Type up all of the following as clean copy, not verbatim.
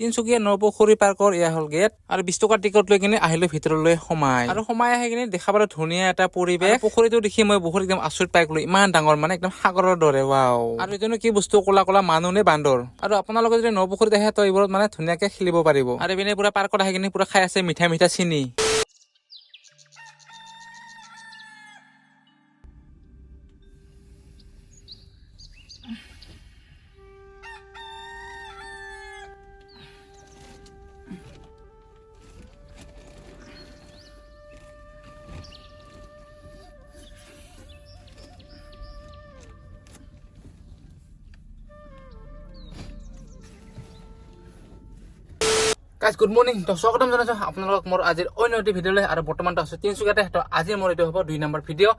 তিনচুকীয়া নপুখুৰী পাৰ্কৰ এয়া হ'ল গেট আৰু 20 টকাৰ টিকট লৈ কিনে আহিলো ভিতৰলৈ সোমাই আহি কিনে দেখা পালো ধুনীয়া এটা পৰিৱেশ পুখুৰীটো দেখি মই বহুত একদম আচৰিত পাই গলো ইমান ডাঙৰ মানে একদম সাগৰৰ দৰে ৱাও আৰু এইটো কি বস্তু কলা কলা মানুহ নে বান্দৰ আৰু আপোনালোকে যদি নপুখুৰীত আহে তো এইবোৰত মানে ধুনীয়াকে খেলিব পাৰিব আৰু ইপিনে পুৰা পাৰ্কত আহি কিনে পুৰা খাই আছে মিঠা মিঠা চিনি Guys, good morning. তো স্বাগতম জনাইছো আপোনালোকক মোৰ আজিৰ অন্য এটি ভিডিঅ'লৈ আৰু বৰ্তমান আছে তিনচুকীয়াতে তো আজি মোৰ এইটো হ'ব 2 নম্বৰ ভিডিঅ'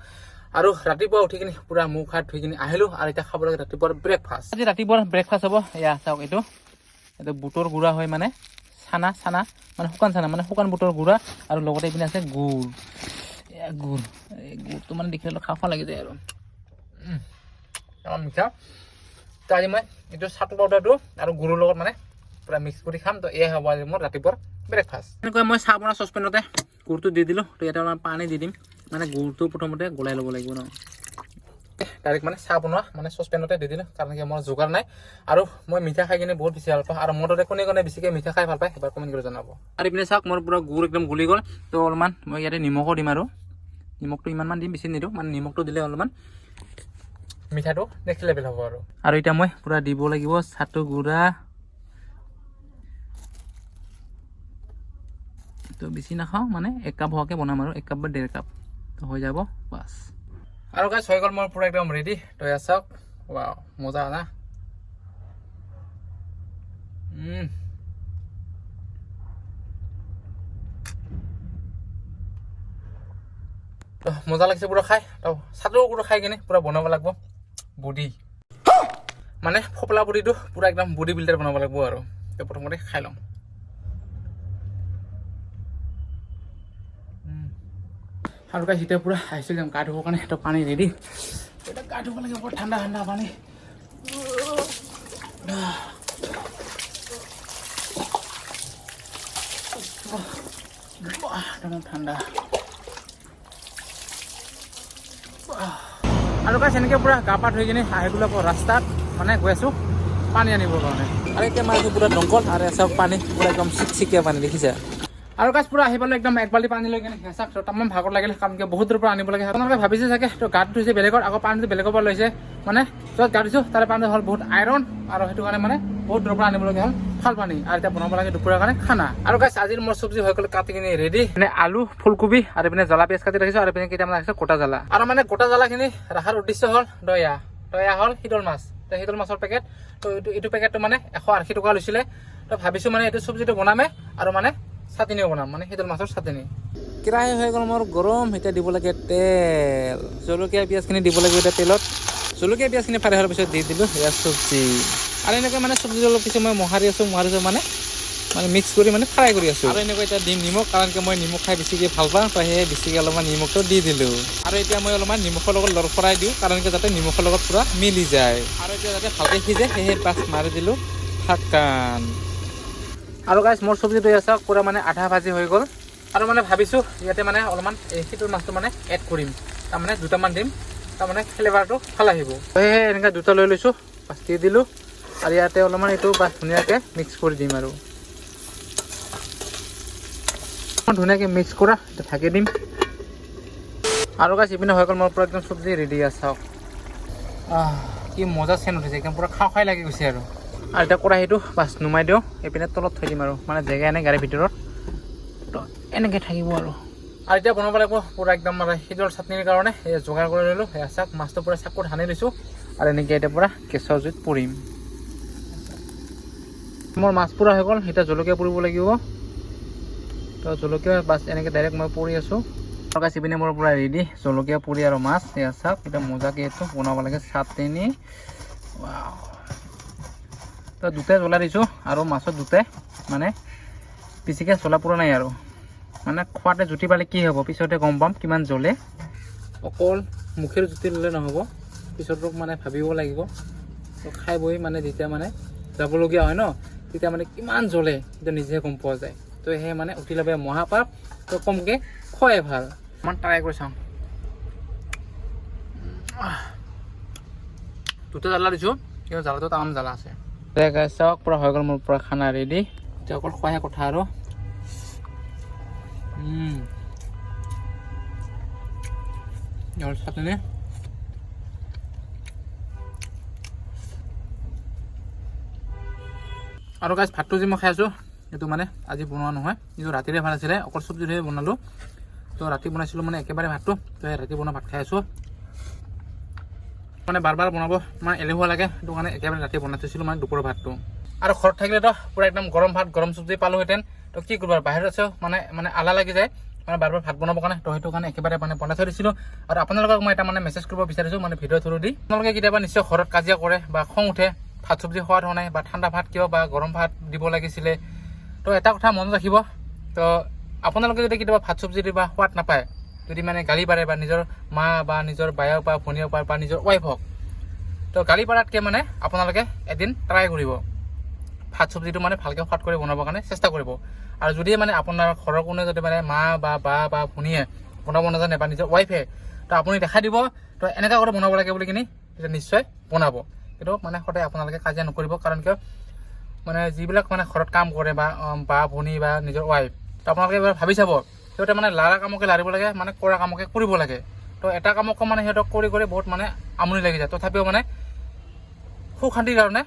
আৰু ৰাতিপুৱা উঠি কিনে পুৰা মুখ হাত ধুই কিনে আহিলো আৰু এটা খাব লাগে ৰাতিপুৱাৰ ব্ৰেকফাষ্ট আজি ৰাতিপুৱাৰ ব্ৰেকফাষ্ট হ'ব এয়া চাওক এইটো বুটৰ গুড়া হয় মানে চানা মানে শুকান বুটৰ গুড়া আৰু লগতে ইপিনে আছে গুড় এয়া গুড়টো মানে দেখিলে খাওঁ লাগি যায় আৰু মিঠা তো আজি মই এইটো চাটু পাউডাৰটো আৰু গুড়ৰ লগত মানে পুৰা মিক্স কৰি খাম তো এয়া হ'ব আজি মোৰ ৰাতিপুৱাৰ ব্ৰেকফাষ্ট এনেকৈ মই চাহ বনোৱা চচপেনতে গুড়টো দি দিলোঁ তো ইয়াতে অলপমান পানী দি দিম মানে গুড়টো প্ৰথমতে গলাই ল'ব লাগিব ন ডাইৰেক্ট মানে চাহ বনোৱা মানে চচপেনতে দি দিলোঁ কাৰণ কি মোৰ যোগাৰ নাই আৰু মই মিঠা খাই কিনে বহুত বেছি ভাল পাওঁ আৰু মোৰ দৰে কোনে বেছিকৈ মিঠা খাই ভাল পায় এবাৰ কমেণ্ট কৰি জনাব আৰু ইপিনে চাওক মোৰ পুৰা গুড় একদম গলি গ'ল তো অলপমান মই ইয়াতে নিমখো দিম আৰু নিমখটো ইমানমান দিম বেছি নিদিওঁ মানে নিমখটো দিলে অলপমান মিঠাটো নেক্সট লেভেল হ'ব আৰু এতিয়া মই পুৰা দিব লাগিব চাটু গুড়া তো বেছি নাখাওঁ মানে 1 কাপ হোৱাকৈ বনাম আৰু 1 কাপ বা 1.5 কাপ তো হৈ যাব বাছ আৰু গাইছ হৈ গ'ল মোৰ পুৰা একদম ৰেডি তো এয়া চাওক ৱাও মজা না তো মজা লাগিছে পুৰা খাই তো চাটু গুড়া খাই কিনে পুৰা বনাব লাগিব বডি মানে ফপলা বডিটো পুৰা একদম বডি বিল্ডাৰ বনাব লাগিব আৰু তো প্ৰথমতে খাই লওঁ আৰু গাইছ এতিয়া পুৰা আহিছোঁ একদম গা ধুবৰ কাৰণে এটা পানী ৰেডি এটা গা ধুব লাগে বৰ ঠাণ্ডা পানী ঠাণ্ডা আৰু গাইছ এনেকৈ পুৰা গা পা ধুই কিনে আহি গ'লো আকৌ ৰাস্তাত মানে গৈ আছোঁ পানী আনিবৰ কাৰণে আৰু এতিয়া মাৰিছোঁ পুৰা দমকল আৰু চাওক পানী পুৰা একদম চিকচিকীয়া পানী দেখিছে আৰু গাছ পুৰা আহি পালে একদম 1 বাল্টি পানী লৈ কিনে হেঁচাক তামান ভাগৰ লাগিলে কাৰণ কি বহুত দূৰৰ পৰা আনিব লাগে আপোনালোকে ভাবিছে চাগে তো গাত ধুইছে বেলেগৰ আকৌ পানীটো বেলেগৰ পৰা লৈছে মানে য'ত গা ধুইছোঁ তাৰে পানীটো হ'ল বহুত আইৰণ আৰু সেইটো কাৰণে মানে বহুত দূৰৰ পৰা আনিবলগীয়া হ'ল ভাল পানী আৰু এতিয়া বনাব লাগে দুপৰীয়াৰ কাৰণে খানা আৰু গাছ আজিৰ মোৰ চব্জি হৈ গ'ল কাটি কিনে ৰেডি মানে আলু ফুলকবি আৰু পিনে জ্বলা পিঁয়াজ কাটি ৰাখিছোঁ আৰু পিনে কেইটামান ৰাখিছোঁ গোটা জ্বালা আৰু মানে গোটা জ্বালাখিনি ৰখাৰ উদ্দেশ্য হ'ল দয়া হ'ল শীতল মাছ তো শীতল মাছৰ পেকেট তো এইটো পেকেটটো মানে 180 টকা লৈছিলে তো ভাবিছোঁ মানে এইটো চব্জিটো বনামে আৰু মানে চাটনিও বনাম মানে শীতল মাছৰ চাটনি কেৰাহী হৈ গ'ল মোৰ গৰম এতিয়া দিব লাগে তেল জলকীয়া পিঁয়াজখিনি দিব লাগিব এতিয়া তেলত জলকীয়া পিঁয়াজখিনি ফ্ৰাই হোৱাৰ পিছত দি দিলোঁ এয়া চব্জি আৰু এনেকৈ মানে চব্জি অলপ পিছত মই মোহাৰি আছোঁ মানে মিক্স কৰি মানে ফ্ৰাই কৰি আছোঁ আৰু এনেকৈ এতিয়া দিম নিমখ কাৰণ কি মই নিমখ খাই বেছিকৈ ভাল পাওঁ তো সেয়ে বেছিকৈ অলপমান নিমখটো দি দিলোঁ আৰু এতিয়া মই অলপমান নিমখৰ লগত লৰফৰাই দিওঁ কাৰণ কি যাতে নিমখৰ লগত পূৰা মিলি যায় আৰু এতিয়া যাতে ভালকৈ সিজে সেয়ে বাছ মাৰি দিলোঁ ঢাকন আৰু গাইছ মোৰ চব্জিটো চাওক পুৰা মানে আধা ভাজি হৈ গ'ল আৰু মানে ভাবিছোঁ ইয়াতে মানে অলপমান এই শীতল মাছটো মানে এড কৰিম তাৰমানে দুটামান দিম তাৰমানে ফ্লেভাৰটো ভাল আহিব সেয়ে এনেকৈ দুটা লৈ লৈছোঁ বাছ দি দিলোঁ আৰু ইয়াতে অলপমান এইটো বাছ ধুনীয়াকৈ মিক্স কৰি দিম আৰু ধুনীয়াকৈ মিক্স কৰা ঢাকি দিম আৰু গাইছ ইপিনে হৈ গ'ল মোৰ পুৰা একদম চব্জি ৰেডি আছে চাওক কি মজা চেন উঠিছে একদম পুৰা খাই লাগি গৈছে আৰু এতিয়া কেৰাহীটো বাছ নুমাই দিওঁ এইপিনে তলত থৈ দিম আৰু মানে জেগা নাই গাড়ীৰ ভিতৰত তো এনেকৈ থাকিব আৰু এতিয়া বনাব লাগিব পুৰা একদম মানে শীতল চাটনিৰ কাৰণে যোগাৰ কৰি ল'লোঁ সেয়া চাওক মাছটো পুৰা চাকুত সানি লৈছোঁ আৰু এনেকৈ এতিয়া পুৰা গেছৰ জুইত পুৰিম মোৰ মাছ পুৰা হৈ গ'ল এতিয়া জলকীয়া পুৰিব লাগিব তো জলকীয়া বাছ এনেকৈ ডাইৰেক্ট মই পুৰি আছোঁ গাছ ইপিনে মোৰ পুৰা ৰেডি জলকীয়া পুৰি আৰু মাছ সেয়া চাওক এতিয়া মজাকৈ এইটো বনাব লাগে চাটনি তো দুটাই জ্বলা দিছোঁ আৰু মাছত দুটাই মানে বেছিকৈ জ্বলা পুৰা নাই আৰু মানে খোৱাতে জুতি পালে কি হ'ব পিছতে গম পাম কিমান জ্বলে অকল মুখেৰ জুতি ল'লে নহ'ব পিছত মানে ভাবিব লাগিব তো খাই বৈ মানে যেতিয়া মানে যাবলগীয়া হয় ন তেতিয়া মানে কিমান জ্বলে সেইটো নিজে গম পোৱা যায়। তো সেই মানে উঠি ল'বে মহাপাপ, তো কমকৈ খোৱাই ভাল। অকণমান ট্ৰাই কৰি চাওঁ। দুটা জ্বালা দিছোঁ, কিন্তু জ্বালাটো তামাম জ্বালা আছে। চাওক পূৰা হৈ গ'ল মোৰ পূৰা খানা ৰেডি। এতিয়া অকল খোৱাহে কথা আৰু। চাটনি আৰু গাইজ ভাতটো যে মই খাই আছোঁ এইটো মানে আজি বনোৱা নহয়, কিন্তু ৰাতিৰে ভাত আছিলে, অকল চব্জিটোহে বনালোঁ। তো ৰাতি বনাইছিলোঁ মানে একেবাৰে ভাতটো, তো সেই ৰাতি বনোৱা ভাত খাই আছোঁ। মানে বাৰ বাৰ বনাব মানে এলেহুৱা লাগে, সেইটো কাৰণে একেবাৰে ৰাতি বনাই থৈছিলোঁ মানে দুপৰৰ ভাতটো। আৰু ঘৰত থাকিলেতো পূৰা একদম গৰম ভাত গৰম চব্জি পালোহেঁতেন, তো কি কৰিব আৰু বাহিৰত আছেও মানে আলা লাগি যায় মানে বাৰ বাৰ ভাত বনাবৰ কাৰণে। তো সেইটো কাৰণে একেবাৰে মানে বনাই থৈ দিছিলোঁ। আৰু আপোনালোকক মই এটা মানে মেছেজ কৰিব বিচাৰিছোঁ মানে ভিডিঅ' থ্ৰু দি। আপোনালোকে কেতিয়াবা নিশ্চয় ঘৰত কাজিয়া কৰে বা খং উঠে, ভাত চব্জি খোৱা হোৱা নাই বা ঠাণ্ডা ভাত কিয় বা গৰম ভাত দিব লাগিছিলে। তো এটা কথা মনত ৰাখিব, তো আপোনালোকে যদি কেতিয়াবা ভাত চব্জি দি বা সোৱাদ নাপায়, যদি মানে গালি পাৰে বা নিজৰ মা বা নিজৰ বায়েক বা ভনীয়েক বা নিজৰ ৱাইফ হওক, তো গালি পাৰাতকৈ মানে আপোনালোকে এদিন ট্ৰাই কৰিব, ভাত চব্জিটো মানে ভালকৈ সোৱাদ কৰি বনাবৰ কাৰণে চেষ্টা কৰিব। আৰু যদি মানে আপোনাৰ ঘৰৰ কোনে যদি মানে মা বা বা বা ভনীয়ে বনাব নাজানে বা নিজৰ ৱাইফে, তো আপুনি দেখাই দিব, তো এনেকুৱা কৰি বনাব লাগে বুলি কিনি তেতিয়া নিশ্চয় বনাব। কিন্তু মানে সদায় আপোনালোকে কাজিয়া নকৰিব, কাৰণ কিয় মানে যিবিলাক মানে ঘৰত কাম কৰে বা ভনী বা নিজৰ ৱাইফ, তো আপোনালোকে এবাৰ ভাবি চাব, সিহঁতে মানে লাৰা কামকে লাৰিব লাগে, মানে কৰা কামকে কৰিব লাগে। তো এটা কামকো মানে সিহঁতক কৰি কৰি বহুত মানে আমনি লাগি যায়, তথাপিও মানে সুখ শান্তিৰ কাৰণে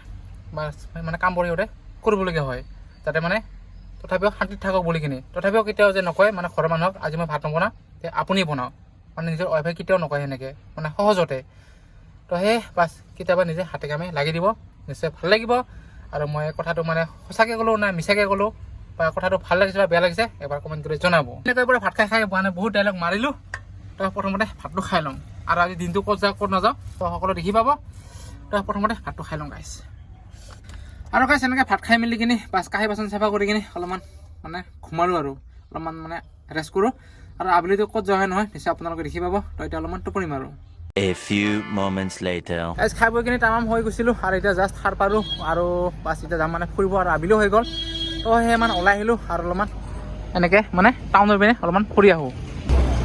বা মানে কামবোৰ সিহঁতে কৰিবলগীয়া হয়, যাতে মানে তথাপিও শান্তিত থাকক বুলি কিনি। তথাপিও কেতিয়াও যে নকয় মানে ঘৰৰ মানুহক আজি মই ভাত নবনাওঁ, তে আপুনি বনাওঁ, মানে নিজৰ ৱাইফে কেতিয়াও নকয় সেনেকৈ মানে সহজতে। তো সেই বাছ কেতিয়াবা নিজে হাতে কামে লাগি দিব, নিশ্চয় ভাল লাগিব। আৰু মই কথাটো মানে সঁচাকৈ ক'লোঁ না মিছাকৈ ক'লোঁ, বা কথাটো ভাল লাগিছে বা বেয়া লাগিছে এবাৰ কমেণ্ট কৰি জনাব। এনেকৈ পৰা ভাত খাই মানে বহুত ডাইলগ মাৰিলোঁ। তো প্ৰথমতে ভাতটো খাই লওঁ, আৰু আজি দিনটো ক'ত যাওঁ ক'ত নাযাওঁ তো সকলো দেখি পাব। তো প্ৰথমতে ভাতটো খাই লওঁ গাইছ। আৰু গাইছ এনেকৈ ভাত খাই মেলি কিনি কাঁহী বাচন চাফা কৰি কিনি অলপমান মানে ঘুমালোঁ আৰু অলপমান মানে ৰেষ্ট কৰোঁ। আৰু আবেলিটো ক'ত যোৱা হয় নহয় নিশ্চয় আপোনালোকে দেখি পাব। তো এতিয়া অলপমান টোপনি মাৰোঁ। A few moments later. গাইছ খাই বৈ কিনি তামাম হৈ গৈছিলোঁ, আৰু এতিয়া জাষ্ট সাৰ পাৰোঁ। আৰু বাছ এতিয়া যাম মানে ফুৰিব, আৰু আবেলিও হৈ গ'ল। তো সেই মানে ওলাই আহিলোঁ আৰু অলপমান এনেকৈ মানে টাউনৰ পিনে অলপমান ফুৰি আহোঁ।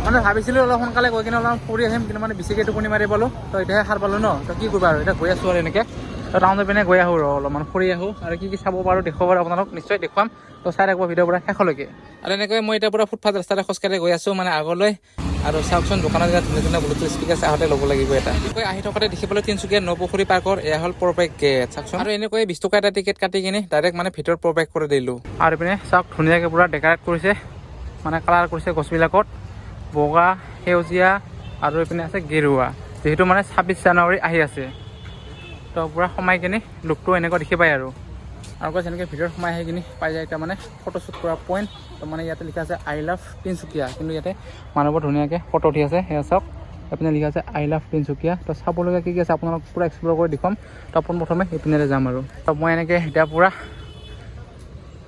মানে ভাবিছিলোঁ অলপ সোনকালে গৈ কিনে অলপমান ফুৰি আহিম, কিন্তু মানে বেছিকৈ টোপনি মাৰি পালোঁ। তো এতিয়াহে সাৰ পালোঁ ন, তো কি কৰিবা আৰু এতিয়া গৈ আছোঁ আৰু এনেকৈ। তো টাউনৰ পিনে গৈ আহোঁ, অলপমান ফুৰি আহোঁ, আৰু কি চাব পাৰোঁ দেখুৱাব পাৰোঁ আপোনালোক নিশ্চয় দেখুৱাম। তো চাই থাকিব ভিডিঅ'ৰ পৰা শেষলৈকে। আৰু এনেকৈ মই এতিয়া পুৰা ফুটপাথ ৰাস্তাৰে খোজকাঢ়ি গৈ আছোঁ মানে আগলৈ। আৰু চাওকচোন দোকানত এতিয়া ধুনীয়া ধুনীয়া ব্লুটুথ স্পিকাৰ আহোঁতে ল'ব লাগিব এটা। এনেকৈ আহি থকাতে দেখিবলৈ তিনিচুকীয়া নপুখুৰী পাৰ্কৰ এয়া হ'ল প্ৰৱেশ গেট। চাওকচোন, আৰু এনেকৈ 20 টকা এটা টিকেট কাটি কিনি ডাইৰেক্ট মানে ভিতৰত প্ৰৱেশ কৰি দিলোঁ। আৰু ইপিনে চাওক ধুনীয়াকৈ পুৰা ডেক'ৰেট কৰিছে, মানে কালাৰ কৰিছে গছবিলাকত বগা, সেউজীয়া, আৰু এইপিনে আছে গেৰুৱা, যিহেতু মানে 26 জানুৱাৰী আহি আছে। তো পূৰা সোমাই কিনি লুকটো এনেকুৱা দেখি পায় আৰু কৈছে এনেকৈ ভিতৰত সোমাই আহি কিনি পাই যায় এতিয়া মানে ফটোশ্বুট কৰা পইণ্ট। তো মানে ইয়াতে লিখা আছে আই লাভ তিনিচুকীয়া, কিন্তু ইয়াতে মানুহবোৰ ধুনীয়াকৈ ফটো উঠি আছে। সেয়া চাওক এইপিনে লিখা আছে আই লাভ তিনিচুকীয়া। তো চাবলগীয়া কি আছে আপোনালোক পূৰা এক্সপ্ল'ৰ কৰি দেখুৱাম। তো প্ৰথমে এইপিনেৰে যাম আৰু তো মই এনেকৈ এতিয়া পূৰা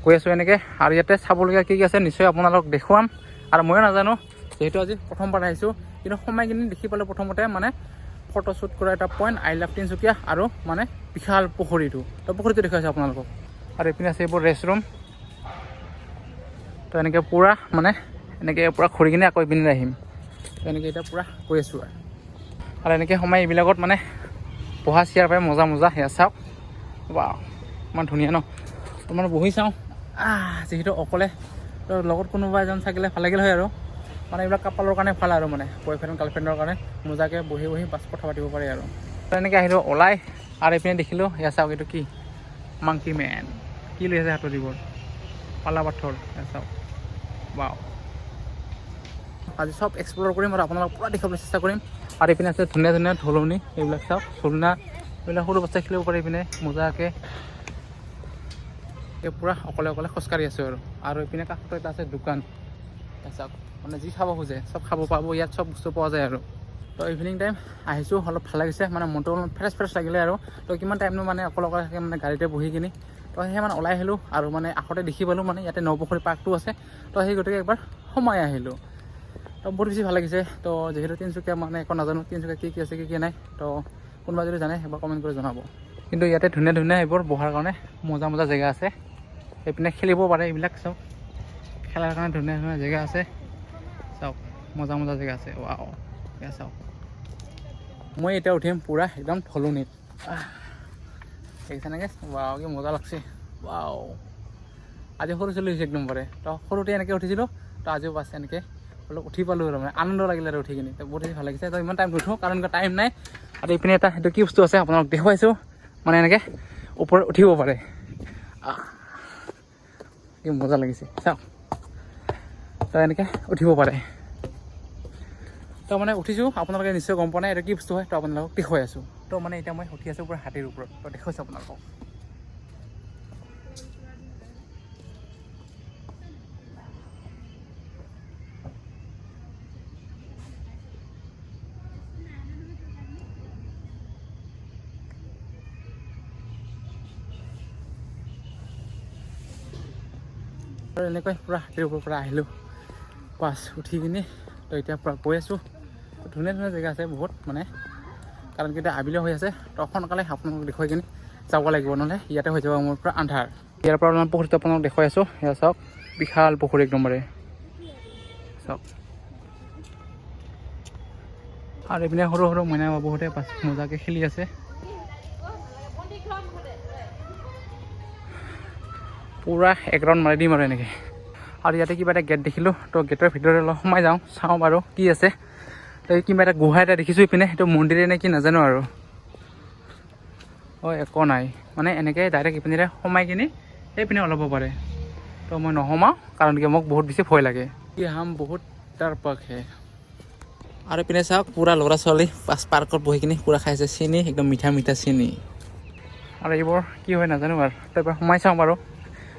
গৈ আছোঁ এনেকৈ। আৰু ইয়াতে চাবলগীয়া কি আছে নিশ্চয় আপোনালোক দেখুৱাম। আৰু ময়ো নাজানো, যিহেতু আজি প্ৰথমবাৰ আহিছোঁ, কিন্তু সোমাই কিনি দেখি পালোঁ প্ৰথমতে মানে ফটোশ্বুট কৰা এটা পইণ্ট আই লাভ তিনিচুকীয়া, আৰু মানে বিশাল পুখুৰীটো। তো পুখুৰীটো দেখুৱাইছোঁ আপোনালোকক। আৰু এইপিনে আছে এইবোৰ ৰেষ্টৰুম। তো এনেকৈ পূৰা মানে এনেকৈ পূৰা ঘূৰি কিনে আকৌ এইপিনে আহিম। তো এনেকৈ এতিয়া পূৰা গৈ আছোঁ আৰু এনেকৈ সোমাই এইবিলাকত মানে বহা চেয়াৰ পাই মজা মজা। সেয়া চাওক বা ইমান ধুনীয়া ন। তো মানে বহি চাওঁ, যিহেতু অকলে, তো লগত কোনোবা এজন থাকিলে ভাল লাগিল হয় আৰু মানে এইবিলাক কাপালৰ কাৰণে ভাল, আৰু মানে বয়ফ্ৰেণ্ড গাৰ্লফ্ৰেণ্ডৰ কাৰণে মজাকৈ বহি বহি বাছ কথা পাতিব পাৰি আৰু। তো এনেকৈ আহিলোঁ ওলাই, আৰু এইপিনে দেখিলোঁ এয়া চাওক এইটো কি মাংকি মেন, কি লৈ আছে হাতত এইবোৰ পালা পাথৰ। এয়া চাওক বাও, আজি চব এক্সপ্ল'ৰ কৰিম আৰু আপোনালোকক পূৰা দেখাবলৈ চেষ্টা কৰিম। আৰু এইপিনে আছে ধুনীয়া ধুনীয়া ধলনি, এইবিলাক চাওক ঝুলনা, এইবিলাক সৰু বাচ্চাই খেলিব পাৰে এইপিনে মজাকৈ। পূৰা অকলে অকলে খোজকাঢ়ি আছোঁ আৰু এইপিনে কাষতে এটা আছে দোকান। চাওক মানে যি খাব খোজে চব খাব পাব, ইয়াত চব বস্তু পোৱা যায় আৰু। তো ইভিনিং টাইম আহিছোঁ, অলপ ভাল লাগিছে, মানে মনটো অলপ ফ্ৰেছ লাগিলে আৰু। তো কিমান টাইমনো মানে অকলে থাকে মানে গাড়ীতে বহি কিনি। তো সেই মানে ওলাই আহিলোঁ, আৰু মানে আগতে দেখি পালোঁ মানে ইয়াতে নপুখুৰী পাৰ্কটো আছে। তো সেই গতিকে একবাৰ সোমাই আহিলোঁ। তো বহুত বেছি ভাল লাগিছে। তো যিহেতু তিনিচুকীয়া মানে একো নাজানো, তিনিচুকীয়া কি আছে কি নাই, তো কোনোবা যদি জানে এবাৰ কমেণ্ট কৰি জনাব। কিন্তু ইয়াতে ধুনীয়া ধুনীয়া এইবোৰ বহাৰ কাৰণে মজা মজা জেগা আছে এইপিনে খেলিব পাৰে এইবিলাক চাওক খেলাৰ কাৰণে ধুনীয়া ধুনীয়া জেগা আছে চাওক মজা মজা জেগা আছে ৱাও এয়া চাওক মই এতিয়া উঠিম পূৰা একদম থলুনিত দেখিছে নেকি ৱাও কি মজা লাগছে ৱাও আজি সৰু চলি হৈছে একদম পাৰে তো সৰুতে এনেকৈ উঠিছিলোঁ তো আজিও পাছে এনেকৈ অলপ উঠি পালোঁ আৰু মানে আনন্দ লাগিলে আৰু উঠি কিনি তো বহুত বেছি ভাল লাগিছে তো ইমান টাইম নুঠোঁ কাৰণ টাইম নাই আৰু এইপিনে এটা সেইটো কি বস্তু আছে আপোনালোক দেখুৱাইছোঁ মানে এনেকৈ ওপৰত উঠিব পাৰে কি মজা লাগিছে চাওক তো এনেকৈ উঠিব পাৰে তো মানে উঠিছোঁ আপোনালোকে নিশ্চয় গম পোৱা নাই এইটো কি বস্তু হয় তো আপোনালোকক দেখুৱাই আছোঁ তো মানে এতিয়া মই উঠি আছোঁ পূৰা হাতীৰ ওপৰত তো দেখুৱাইছোঁ আপোনালোকক আৰু এনেকৈ পূৰা হাতীৰ ওপৰৰ পৰা আহিলোঁ পাছ উঠি কিনি তো এতিয়া পূৰা গৈ আছোঁ ধুনীয়া ধুনীয়া জেগা আছে বহুত মানে কাৰণ কি এতিয়া আবেলি হৈ আছে তো সোনকালে আপোনালোকক দেখুৱাই কিনি যাব লাগিব নহ'লে ইয়াতে হৈ যাব মোৰ পূৰা আন্ধাৰ ইয়াৰ পৰা অলপমান পুখুৰীটো আপোনালোকক দেখুৱাই আছোঁ এয়া চাওক বিশাল পুখুৰী একদমবাৰে চাওক আৰু এইপিনে সৰু সৰু মইনা বাবুহঁতে পাছ মজাকৈ খেলি আছে পূৰা এক ৰাউণ্ড মাৰি দিম আৰু এনেকৈ আৰু ইয়াতে কিবা এটা গেট দেখিলোঁ তো গেটৰ ভিতৰত অলপ সোমাই যাওঁ চাওঁ বাৰু কি আছে তো কিবা এটা গুহা এটা দেখিছোঁ ইপিনে সেইটো মন্দিৰে নে কি নাজানো আৰু একো নাই মানে এনেকৈ ডাইৰেক্ট ইপিনেৰে সোমাই কিনি সেইপিনে ওলাব পাৰে তো মই নসোমাওঁ কাৰণ কি মোক বহুত বেছি ভয় লাগে কি হাম বহুত তাৰ পক্ষে আৰু ইপিনে চাওক পূৰা ল'ৰা ছোৱালী পাৰ্কত বহি কিনি পূৰা খাইছে চেনি একদম মিঠা মিঠা চেনি আৰু এইবোৰ কি হয় নাজানো আৰু তো এবাৰ সোমাই চাওঁ বাৰু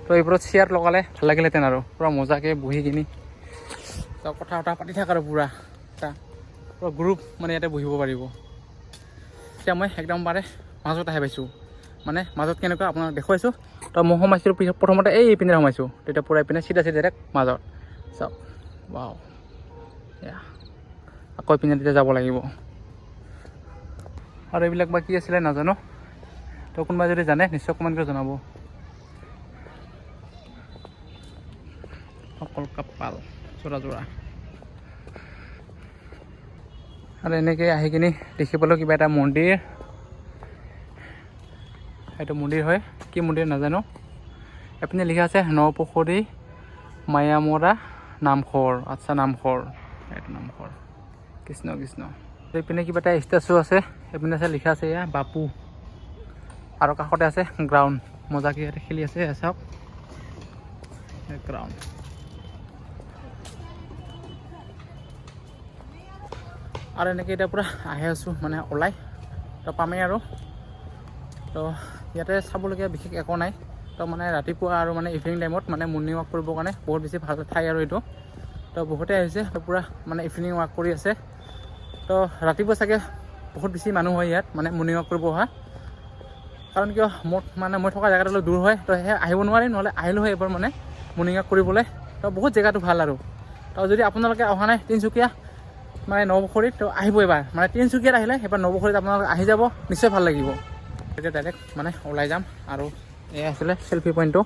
তো এইবোৰত চেয়াৰ লগালে ভাল লাগিলেহেঁতেন আৰু পূৰা মজাকৈ বহি কিনি তো কথা পাতি থাক আৰু পূৰা এটা পূৰা গ্ৰুপ মানে ইয়াতে বহিব পাৰিব এতিয়া মই একদম পাৰে মাজত আহি পাইছোঁ মানে মাজত কেনেকুৱা আপোনাক দেখুৱাইছোঁ তো মই সোমাইছিলোঁ পিছত প্ৰথমতে এইপিনে সোমাইছোঁ তেতিয়া পূৰা এইপিনে চিধা চিধা ডাইৰেক্ট মাজত চাওক ৱাও এয়া আকৌ এইপিনে তেতিয়া যাব লাগিব আৰু এইবিলাক বা কি আছিলে নাজানো তো কোনোবাই যদি জানে নিশ্চয় কমেণ্ট কৰি জনাব অকল কাপাল যোৰা যোৰা আৰু এনেকৈ আহি কিনি দেখিবলৈ কিবা এটা মন্দিৰ সেইটো মন্দিৰ হয় কি মন্দিৰ নাজানো এইপিনে লিখা আছে নপুখুৰী মায়ামৰা নামঘৰ আচ্ছা নামঘৰ এইটো নামঘৰ কৃষ্ণ কৃষ্ণ এইপিনে কিবা এটা ষ্টেচু আছে এইপিনে আছে লিখা আছে এয়া বাপু আৰু কাষতে আছে গ্ৰাউণ্ড মজাকৈ ইয়াতে খেলি আছে চাওক গ্ৰাউণ্ড আৰু এনেকৈ এতিয়া পূৰা আহি আছোঁ মানে ওলাই তো পামেই আৰু তো ইয়াতে চাবলগীয়া বিশেষ একো নাই তো মানে ৰাতিপুৱা আৰু মানে ইভিনিং টাইমত মানে মৰ্ণিং ৱাক কৰিবৰ কাৰণে বহুত বেছি ভাল ঠাই আৰু এইটো তো বহুতে আহিছে তো পূৰা মানে ইভিনিং ৱাক কৰি আছে তো ৰাতিপুৱা চাগে বহুত বেছি মানুহ হয় ইয়াত মানে মৰ্ণিং ৱাক কৰিব অহা কাৰণ কিয় মোৰ মানে মই থকা জেগাটো অলপ দূৰ হয় তো সেই আহিব নোৱাৰিম নহ'লে আহিলোঁ হয় এবাৰ মানে মৰ্ণিং ৱাক কৰিবলৈ তো বহুত জেগাটো ভাল আৰু তো যদি আপোনালোকে অহা নাই তিনিচুকীয়া মানে নপুখুৰীত তো আহিব এবাৰ মানে তিনিচুকীয়াত আহিলে এবাৰ নপুখুৰীত আপোনালোকে আহি যাব নিশ্চয় ভাল লাগিব এতিয়া ডাইৰেক্ট মানে ওলাই যাম আৰু এয়া আছিলে চেল্ফি পইণ্টটো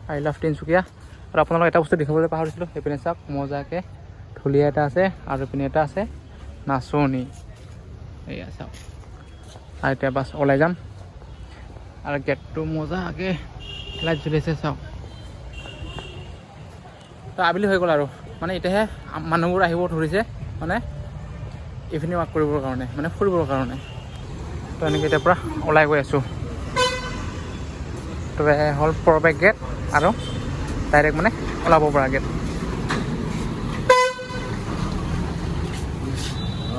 আই লাভ তিনিচুকীয়া আৰু আপোনালোক এটা বস্তু দেখাবলৈ পাহৰিছিলোঁ সেইপিনে চাওক মজাকৈ ঢুলীয়া এটা আছে আৰু এইপিনে এটা আছে নাচনি এয়া চাওক আৰু এতিয়া বাছ ওলাই যাম আৰু গেটটো মজাকৈ লাইট জ্বলি আছে চাওক তো আবেলি হৈ গ'ল আৰু মানে এতিয়াহে মানুহবোৰ আহিব ধৰিছে মানে ইভিনিং ৱাক কৰিবৰ কাৰণে মানে ফুৰিবৰ কাৰণে তো এনেকৈ এতিয়াৰ পৰা ওলাই গৈ আছোঁ তো হ'ল প্ৰৱেশ গেট আৰু ডাইৰেক্ট মানে ওলাব পৰা গেট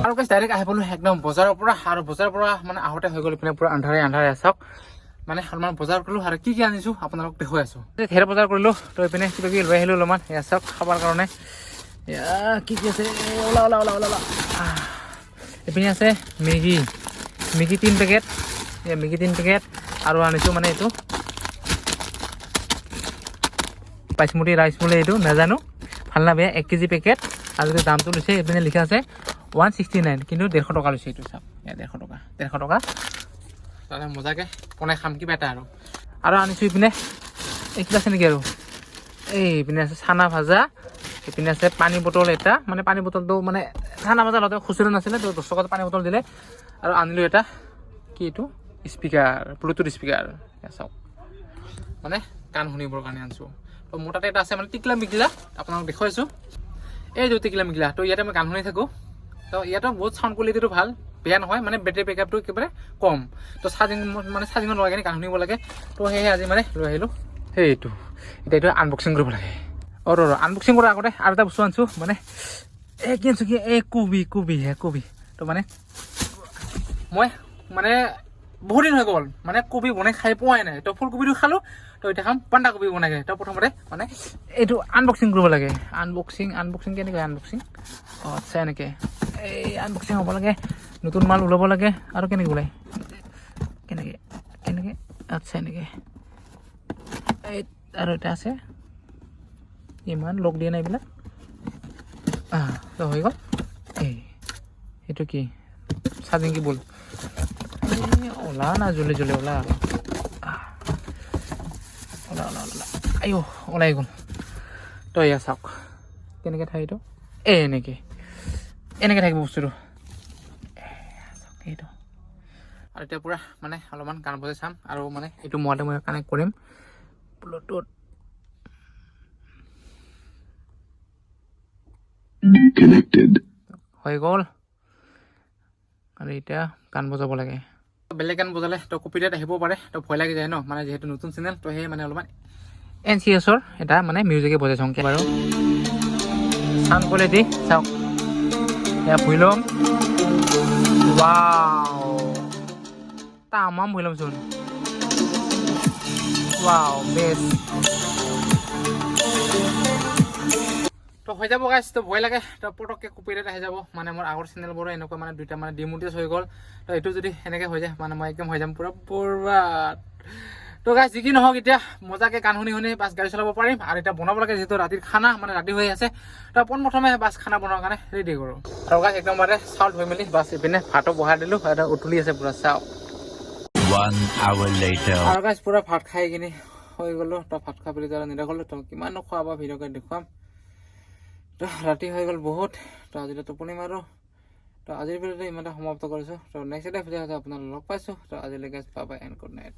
আৰু কৈছে ডাইৰেক্ট আহি পালোঁ একদম বজাৰৰ পৰা আৰু বজাৰৰ পৰা মানে আহোঁতে হৈ গ'ল ইপিনে পূৰা আন্ধাৰে আন্ধাৰে চাওক মানে অলপমান বজাৰ কৰিলোঁ আৰু কি কি আনিছোঁ আপোনালোকক দেখুৱাই আছোঁ ধেৰ বজাৰ কৰিলোঁ তো এইপিনে কিবা কিবি লৈ আহিলোঁ অলপমান এয়া চাওক খাবৰ কাৰণে এয়া কি কি আছে ওলা ওলা ওলা ওলা ওলা এইপিনে আছে মেগী 3 পেকেট মেগী 3 পেকেট আৰু আনিছোঁ মানে এইটো বাইচমুটি ৰাইচ বোলে এইটো নাজানো ভাল না বেয়া 1 কেজি পেকেট আৰু এইটো দামটো লৈছে এইপিনে লিখা আছে 169 কিন্তু 150 টকা লৈছে এইটো চাওক 150 টকা তাতে মজাকৈ বনাই খাম কিবা এটা আৰু আনিছোঁ ইপিনে এই কিবা আছে নেকি আৰু এইপিনে আছে চানা ভাজা এইপিনে আছে পানী বটল এটা মানে পানী বটলটো মানে চানা ভাজা লওঁতে খুচুৰা নাছিলে তো 10 টকাত পানী বটল দিলে আৰু আনিলোঁ এটা কি এইটো স্পীকাৰ ব্লুটুথ স্পীকাৰ চাওক মানে গান শুনিবৰ কাৰণে আনিছোঁ তো মোৰ তাতে এটা আছে মানে টিকলা মিকলা আপোনালোক দেখুৱাইছোঁ এই যে টিকলা মিকলা তো ইয়াতে মই গান শুনি থাকোঁ তো ইয়াতো বহুত চাউণ্ড কোৱালিটিটো ভাল বেয়া নহয় মানে বেটেৰী বেকআপটো একেবাৰে কম তো চাৰ্জিঙত লগাই কিনে গান শুনিব লাগে তো সেয়ে আজি মানে লৈ আহিলোঁ সেইটো এতিয়া এইটো আনবক্সিং কৰিব লাগে আনবক্সিং কৰাৰ আগতে আৰু এটা বস্তু আনিছোঁ মানে কি আনিছোঁ কি এই কবি তো মানে মই মানে বহুত দিন হৈ গ'ল মানে কবি বনাই খাই পোৱাই নাই তো ফুলকবিটো খালোঁ তো এতিয়া খাম বন্ধাকবি বনাই কিনে তো প্ৰথমতে মানে এইটো আনবক্সিং কৰিব লাগে আনবক্সিং কেনেকৈ আনবক্সিং আচ্ছা এনেকৈ এই আনবক্সিং হ'ব লাগে নতুন মাল ওলাব লাগে আৰু কেনেকৈ ওলায় কেনেকৈ আচ্ছা এনেকৈ এই আৰু এটা আছে ইমান লগ দিয়া নাই এইবিলাক তো হৈ গ'ল এই সেইটো কি চাৰ্জিং কি বল ওলা না জ্বলি ওলা আইঅ ওলাই গ'ল তো এয়া চাওক কেনেকৈ থাকে এইটো এনেকৈ থাকিব বস্তুটো এইটো আৰু এতিয়া পূৰা মানে অলপমান গান বজাই চাম আৰু মানে এইটো মোবাইলতে মই কানেক্ট কৰিম ব্লুটুথ হৈ গ'ল আৰু এতিয়া গান বজাব লাগে বেলেগ গান বজালে তো কপিৰাইট আহিব পাৰে তো ভয় লাগি যায় ন মানে যিহেতু নতুন চেনেল তো সেই মানে অলপমান NCSৰ এটা মানে মিউজিকে বজাই চাওঁ বাৰু চাউণ্ড কোৱালিটি চাওক এয়া ভুইলম ৱাও তামাম ভুইলমচোন ৱাও বেষ্ট তো হৈ যাব গাইছ তো ভয় লাগে তো পটককৈ কপিৰাইট আহি যাব মানে মোৰ আগৰ চেনেলবোৰো এনেকুৱা মানে দুটা মানে ডিমোটিজ হৈ গ'ল তো এইটো যদি এনেকৈ হৈ যায় মানে মই একদম হৈ যাম পূৰা বৰবাদ তো গাইছ যি কি নহওক এতিয়া মজাকৈ গান শুনি বাছ গাড়ী চলাব পাৰিম আৰু এতিয়া বনাব লাগে যিহেতু ৰাতিৰ খানা মানে ৰাতি হৈ আছে তো পোনপ্ৰথমে বাছ খানা বনোৱাৰ কাৰণে ৰেডি কৰোঁ আৰু গাইছ একদম মানে চাউল ধুই মেলি বাছ ইপিনে ভাতো বহাই দিলোঁ এটা উতলি আছে পূৰা চাওক 1 hour later. আৰু গাইছ পূৰা ভাত খাই কিনি হৈ গ'লোঁ তো ভাত খাই পেলাই আৰু নিৰাখলোঁ তো কিমাননো খোৱা বা ভিডিঅ'কে দেখুৱাম তো ৰাতি হৈ গ'ল বহুত তো আজিলৈ টোপনি মাৰোঁ তো আজিৰ ভিডিঅ'টো ইমানতে সমাপ্ত কৰিছোঁ তো নেক্সট এটা ভিডিঅ' আপোনালোক লগ পাইছোঁ তো আজিলৈকে bye bye and good night